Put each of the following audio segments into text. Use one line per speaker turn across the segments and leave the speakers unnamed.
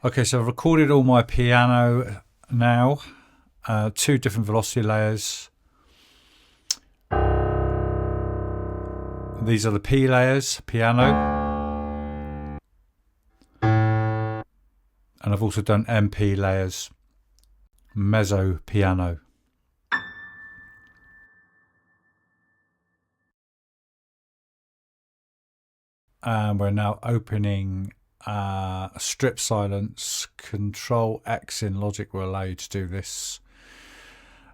Okay, so I've recorded all my piano now, 2 different velocity layers. These are the P layers, piano. And I've also done MP layers, mezzo piano. And we're now opening strip silence. Control X in Logic will allow you to do this.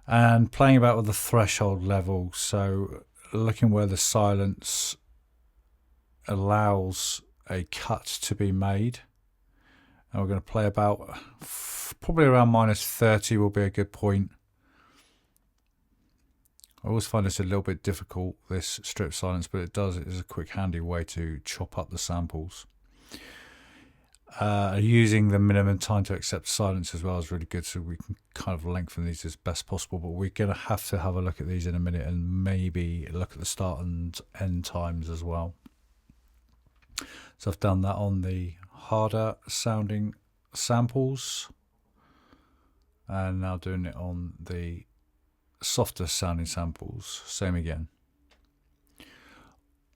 And playing about with the threshold level. So looking where the silence allows a cut to be made. And we're going to play about, probably around -30 will be a good point. I always find this a little bit difficult, this strip silence, but it is a quick, handy way to chop up the samples. Using the minimum time to accept silence as well is really good, so we can kind of lengthen these as best possible, but we're going to have a look at these in a minute and maybe look at the start and end times as well. So I've done that on the harder sounding samples, and now doing it on the softer sounding samples, same again.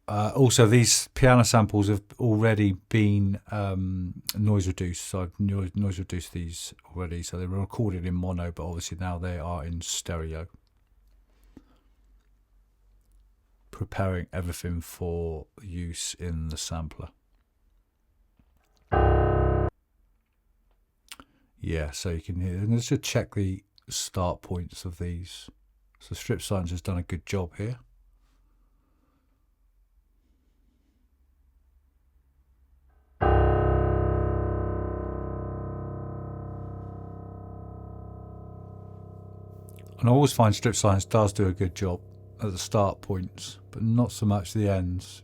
Also, these piano samples have already been noise reduced, so I've noise reduced these already, so they were recorded in mono, but obviously now they are in stereo. Preparing everything for use in the sampler. Yeah, so you can hear, and let's just check the start points of these. So strip silence has done a good job here. And I always find strip silence does do a good job at the start points, but not so much the ends.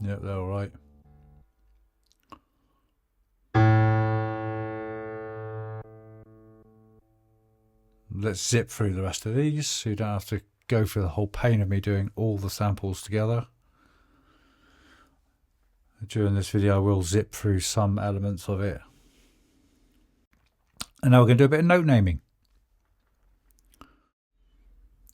Yep, they're all right. Let's zip through the rest of these so you don't have to go through the whole pain of me doing all the samples together. During this video I will zip through some elements of it. And now we're going to do a bit of note naming.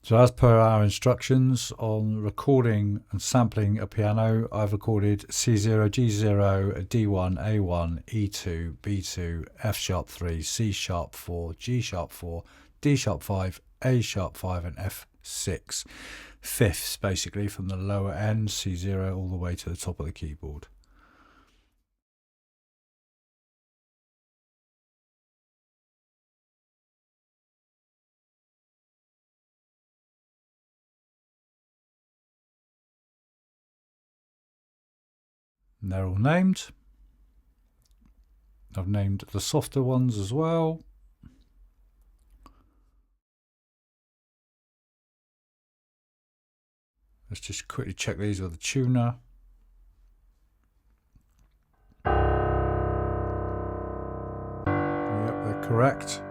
So as per our instructions on recording and sampling a piano, I've recorded C0, G0, D1, A1, E2, B2, F sharp 3, C sharp 4, G sharp 4, D sharp 5, A sharp 5 and F6. Fifths basically from the lower end, C0 all the way to the top of the keyboard. And they're all named. I've named the softer ones as well. Let's just quickly check these with the tuner. Yep, they're correct.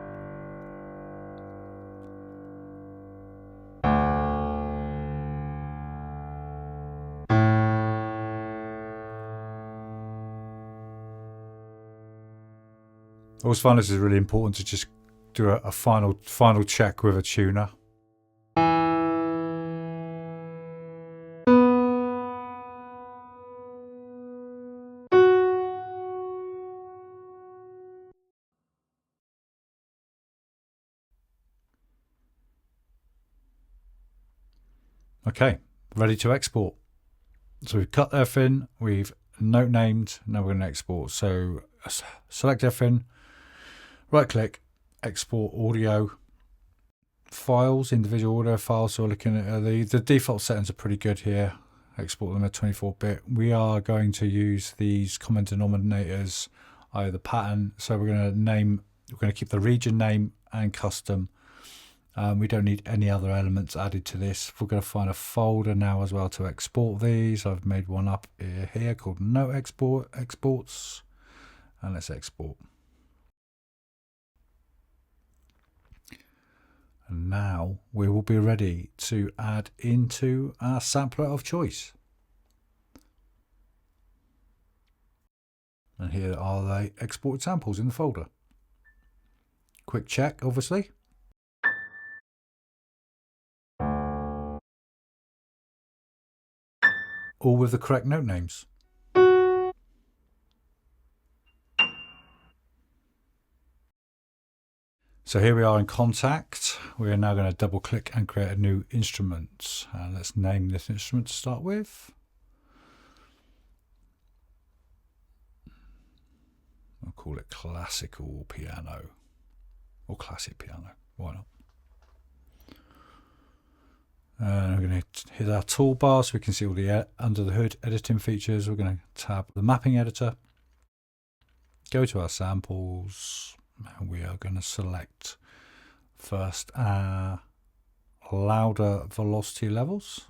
I always find this is really important to just do a final check with a tuner. Okay, ready to export. So we've cut everything, we've note named, now we're going to export. So select everything, right click, export audio files, individual audio files. So we're looking at the default settings are pretty good here. Export them at 24-bit. We are going to use these common denominators, either pattern. So we're going to keep the region name and custom. We don't need any other elements added to this. We're going to find a folder now as well to export these. I've made one up here called note exports, and let's export. And now we will be ready to add into our sampler of choice. And here are the exported samples in the folder. Quick check, obviously. All with the correct note names. So here we are in Kontakt. We are now going to double click and create a new instrument. Let's name this instrument to start with. I'll call it classical piano or classic piano. Why not? We're going to hit our toolbar so we can see all the under the hood editing features. We're going to tab the mapping editor, go to our samples, and we are going to select first our louder velocity levels.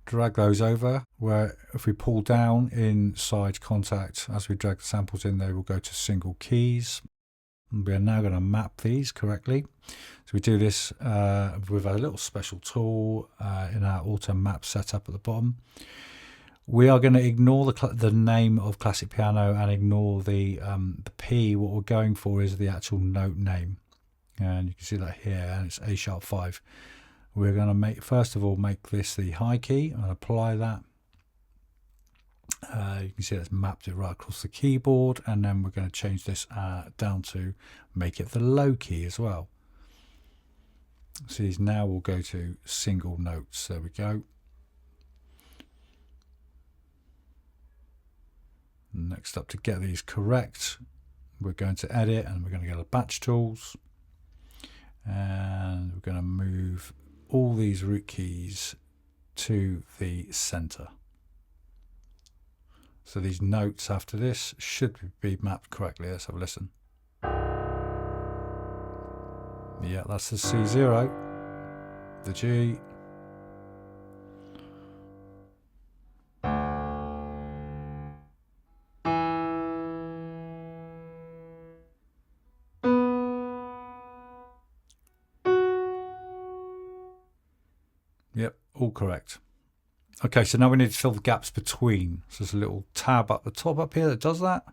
Drag those over, where if we pull down inside Kontakt, as we drag the samples in, they will go to single keys. And we are now going to map these correctly. So we do this with a little special tool in our auto map setup at the bottom. We are going to ignore the name of classic piano and ignore the P. What we're going for is the actual note name, and you can see that here, and it's A sharp 5. We're going to first of all make this the high key and apply that. You can see that's mapped it right across the keyboard, and then we're going to change this down to make it the low key as well. So these now will go to single notes. There we go. Next up, to get these correct, we're going to edit, and we're going to go to batch tools, and we're going to move all these root keys to the center. So these notes after this should be mapped correctly. Let's have a listen. Yeah, that's the C0, the G, yep, all correct. Okay, so now we need to fill the gaps between. So there's a little tab up the top up here that does that.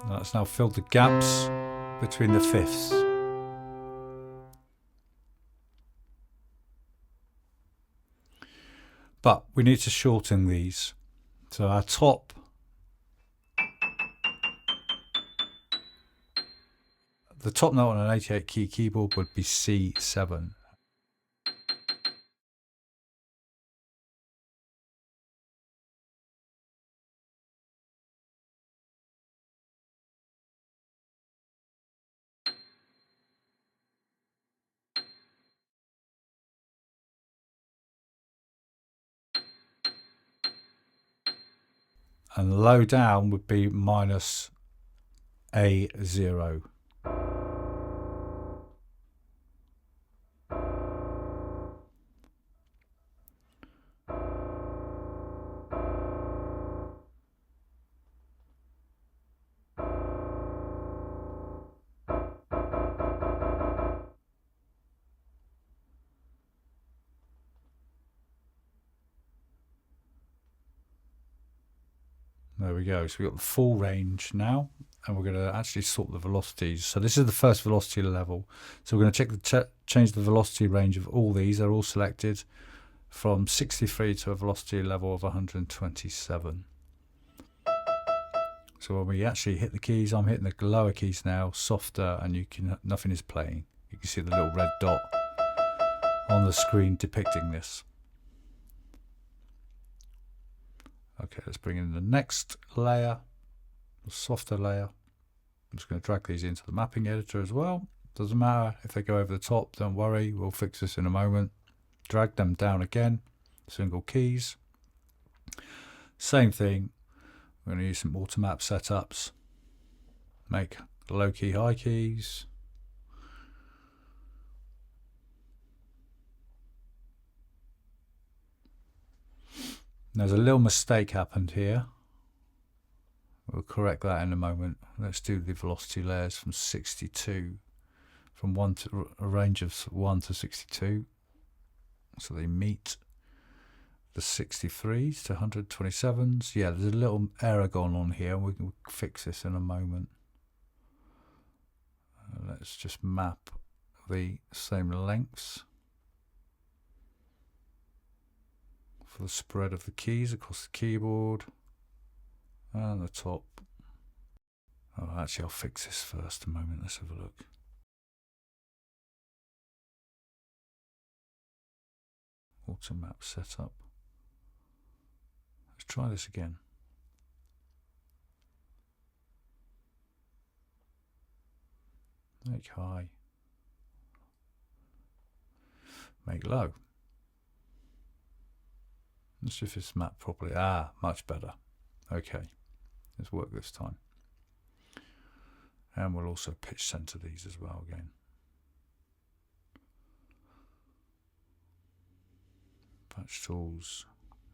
That's now filled the gaps between the fifths. But we need to shorten these. So our top the top note on an 88 key keyboard would be C7. And low down would be minus A0. There we go. So we've got the full range now, and we're going to actually sort the velocities. So this is the first velocity level. So we're going to change the velocity range of all these. They're all selected from 63 to a velocity level of 127. So when we actually hit the keys, I'm hitting the lower keys now, softer, and nothing is playing. You can see the little red dot on the screen depicting this. Okay, let's bring in the next layer, the softer layer. I'm just going to drag these into the mapping editor as well. Doesn't matter if they go over the top, don't worry, we'll fix this in a moment. Drag them down again, single keys. Same thing, We're going to use some auto-map setups. Make low key, high keys. There's a little mistake happened here. We'll correct that in a moment. Let's do the velocity layers from 62, from a range of 1 to 62. So they meet the 63s to 127s. Yeah, there's a little error going on here. We can fix this in a moment. Let's just map the same lengths for the spread of the keys across the keyboard and the top. Oh, actually, I'll fix this first a moment. Let's have a look. Auto map setup. Let's try this again. Make high. Make low. Let's see if it's mapped properly. Ah, much better. Okay, let's work this time. And we'll also pitch center these as well again. Patch tools,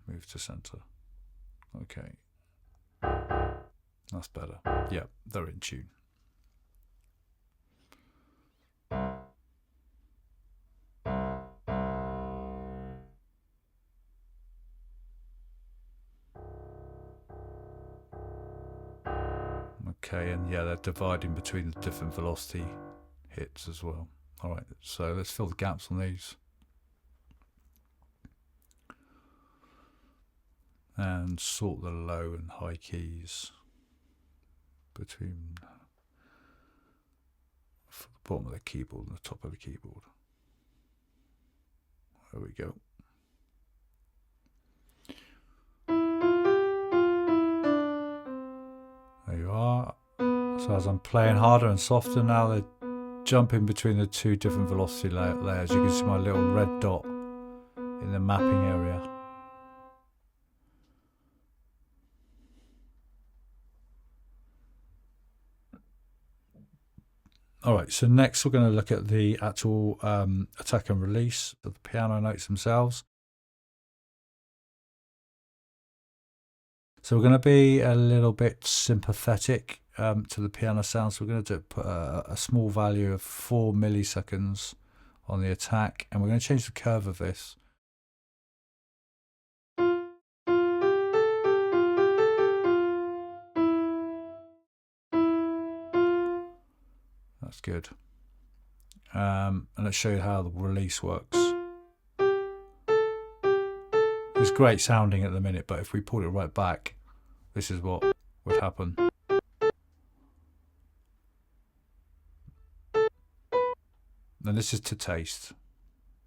move to center. Okay, that's better. Yeah, they're in tune. Okay, and yeah, they're dividing between the different velocity hits as well. Alright, so let's fill the gaps on these. And sort the low and high keys between the bottom of the keyboard and the top of the keyboard. There we go. There you are. So as I'm playing harder and softer now, they're jumping between the two different velocity layers. You can see my little red dot in the mapping area. Alright, so next we're going to look at the actual attack and release of the piano notes themselves. So we're going to be a little bit sympathetic to the piano sound. So we're going to put a small value of 4 milliseconds on the attack, and we're going to change the curve of this. That's good. And let's show you how the release works. It's great sounding at the minute, but if we pulled it right back, this is what would happen. And this is to taste.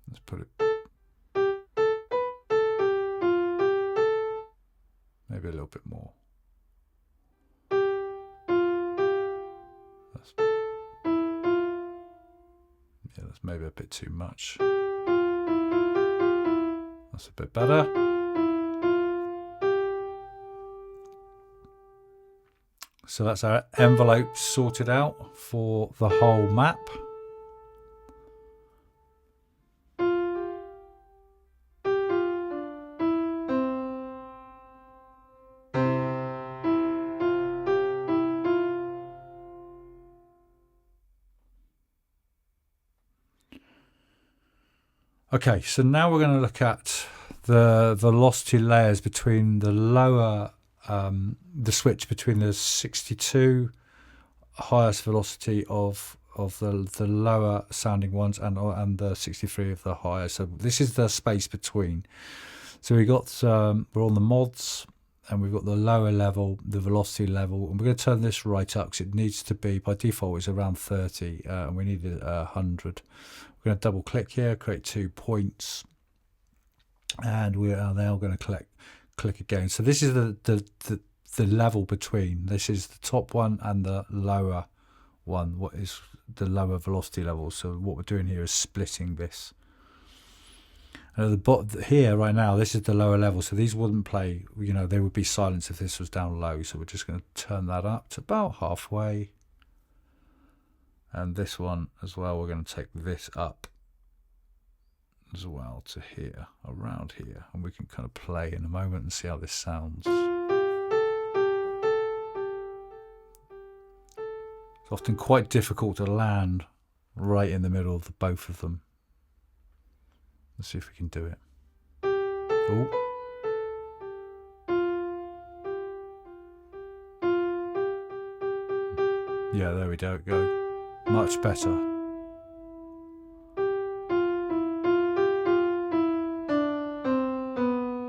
Let's put it maybe a little bit more. That's maybe a bit too much. That's a bit better. So that's our envelope sorted out for the whole map. Okay, so now we're going to look at the velocity layers between the lower, the switch between the 62 highest velocity of the lower sounding ones and the 63 of the higher. So this is the space between. So we got we're on the mods, and we've got the lower level, the velocity level, and we're going to turn this right up because it needs to be, by default it's around 30, and we need 100. We're going to double click here, create 2 points, and we are now going to click again. So this is the level between. This is the top one and the lower one. What is the lower velocity level? So what we're doing here is splitting this. And at the bottom here right now, this is the lower level, so these wouldn't play, you know, they would be silenced if this was down low. So we're just going to turn that up to about halfway. And this one as well, we're going to take this up as well to here, around here, and we can kind of play in a moment and see how this sounds. It's often quite difficult to land right in the middle of both of them. Let's see if we can do it. Oh. Yeah, there we go. Much better.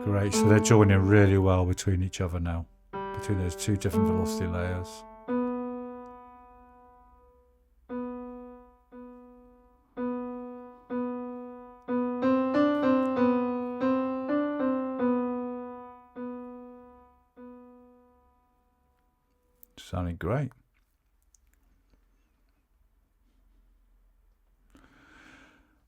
Great, so they're joining really well between each other now, between those two different velocity layers. Sounding great.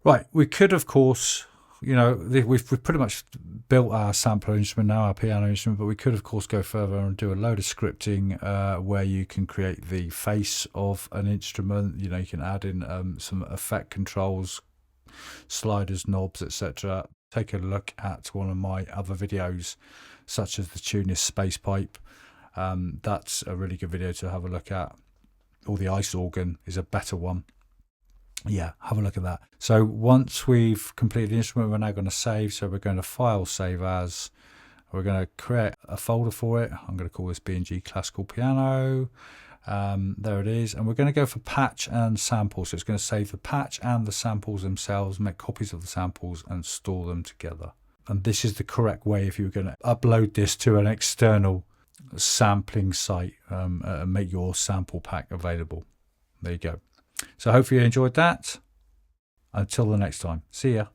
Right, we could, of course, you know, we've pretty much built our sampler instrument now, our piano instrument, but we could, of course, go further and do a load of scripting where you can create the face of an instrument. You know, you can add in some effect controls, sliders, knobs, etc. Take a look at one of my other videos, such as the tunist space pipe. That's a really good video to have a look at. Or the ice organ is a better one. Yeah, have a look at that. So once we've completed the instrument, we're now going to save. So we're going to File, Save As. We're going to create a folder for it. I'm going to call this B&G Classical Piano. There it is. And we're going to go for patch and sample. So it's going to save the patch and the samples themselves, make copies of the samples and store them together. And this is the correct way if you were going to upload this to an external sampling site and make your sample pack available. There you go. So hopefully you enjoyed that. Until the next time. See ya.